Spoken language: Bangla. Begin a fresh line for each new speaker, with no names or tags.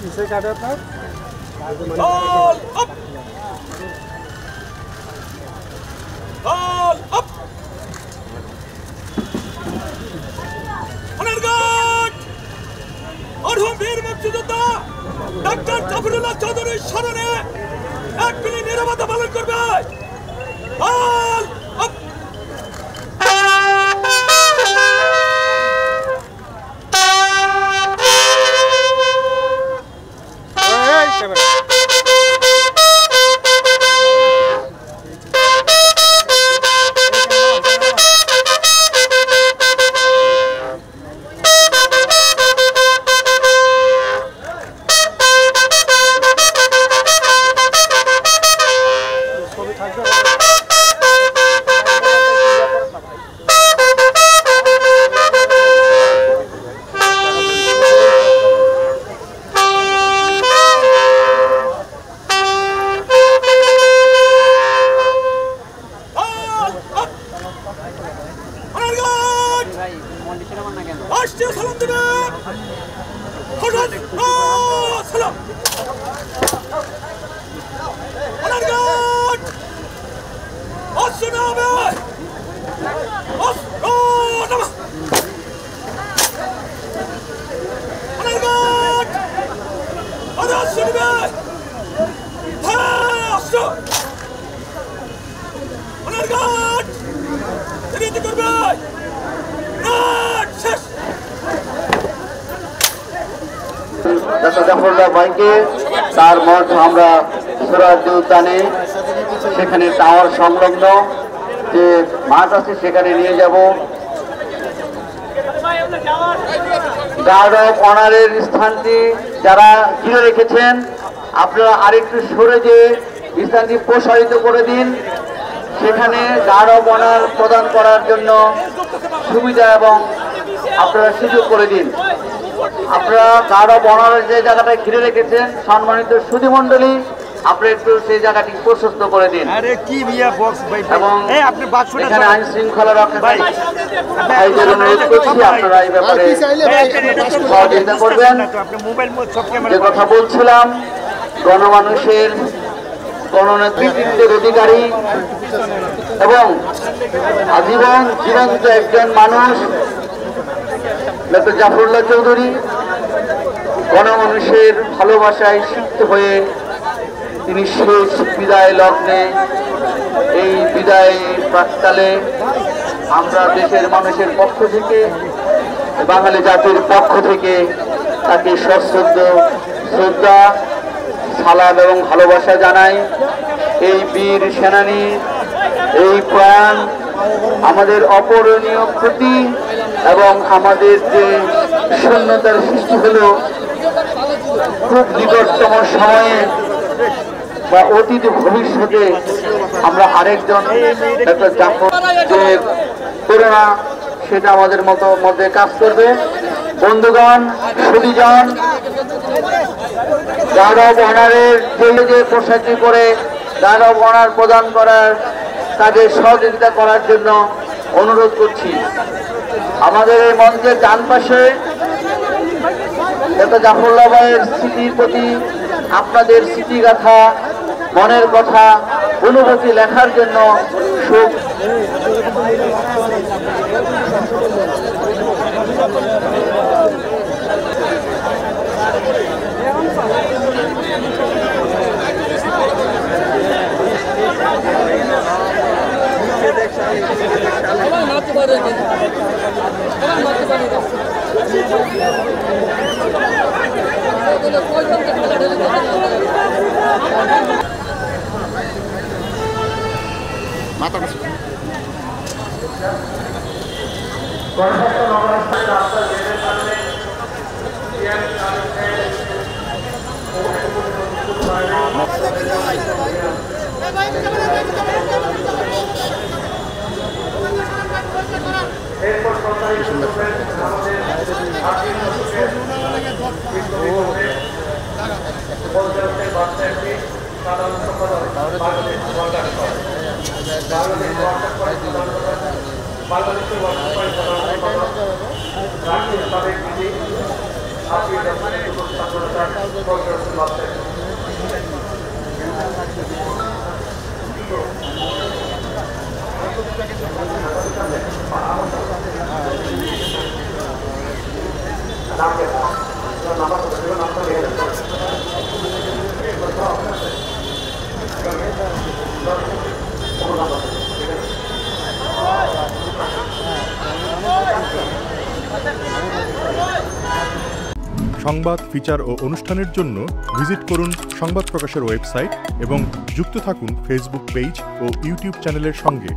इसे काटा था
डॉक्टर জাফরুল্লাহ চৌধুরীর স্মরণে 1 মিনিট নীরবতা পালন করবে।
ডক্টর জাফরুল্লাহ ভাইকে তার মঠ আমরা সোহরাওয়ার্দী উদ্যানে সেখানে টাওয়ার সংলগ্ন যে মাঠ আছে সেখানে নিয়ে যাব। গার্ড অফ অনারের স্থানটি যারা ঘিরে রেখেছেন আপনারা আরেকটু সরে যে স্থানটি প্রসারিত করে দিন, সেখানে গার্ড অফ অনার প্রদান করার জন্য সুবিধা এবং আপনারা সুযোগ করে দিন। আপনারা গার্ড অফ অনারের যে জায়গাটা ঘিরে রেখেছেন সম্মানিত সুধীমণ্ডলী, আপনি একটু সেই জায়গাটি প্রশস্ত করে দিন এবং এখানে আইন শৃঙ্খলা রক্ষা ভাইদের অনুরোধ করছি আপনারা এই ব্যাপারে সহযোগিতা করবেন। যে কথা বলছিলাম, গণমানুষের গণনেতৃত্বের অধিকারী এবং আজীবন জীবন্ত একজন মানুষ ডক্টর জাফরুল্লাহ চৌধুরী গণমানুষের ভালোবাসায় সিক্ত হয়ে তিনি শেষ বিদায় লগ্নে এই বিদায় প্রাক্কালে আমরা দেশের মানুষের পক্ষ থেকে বাঙালি জাতির পক্ষ থেকে তাকে সশ্রদ্ধ শ্রদ্ধা সালাম এবং ভালোবাসা জানাই। এই বীর সেনানী এই প্রাণ আমাদের অপূরণীয় ক্ষতি এবং আমাদের যে শূন্যতার সৃষ্টি হলো খুব নিকটতম সময়ে বা অতীত ভবিষ্যতে আমরা আরেকজন একটা যে করোনা সেটা আমাদের মধ্যে কাজ করবে। বন্ধুগণ, সুধীজন, গার্ড অফ অনারের যে প্রসারিত করে গার্ড অফ অনার প্রদান করার কাজে সহযোগিতা করার জন্য অনুরোধ করছি। আমাদের এই মঞ্চের ডান পাশে ডক্টর জাফরুল্লাহ ভাইয়ের স্মৃতির প্রতি আপনাদের স্মৃতিগাথা, মনের কথা, অনুভূতি লেখার জন্য সুখ বাংলাদেশের
সংবাদ, ফিচার ও অনুষ্ঠানের জন্য ভিজিট করুন সংবাদ প্রকাশের ওয়েবসাইট এবং যুক্ত থাকুন ফেসবুক পেজ ও ইউটিউব চ্যানেলের সঙ্গে।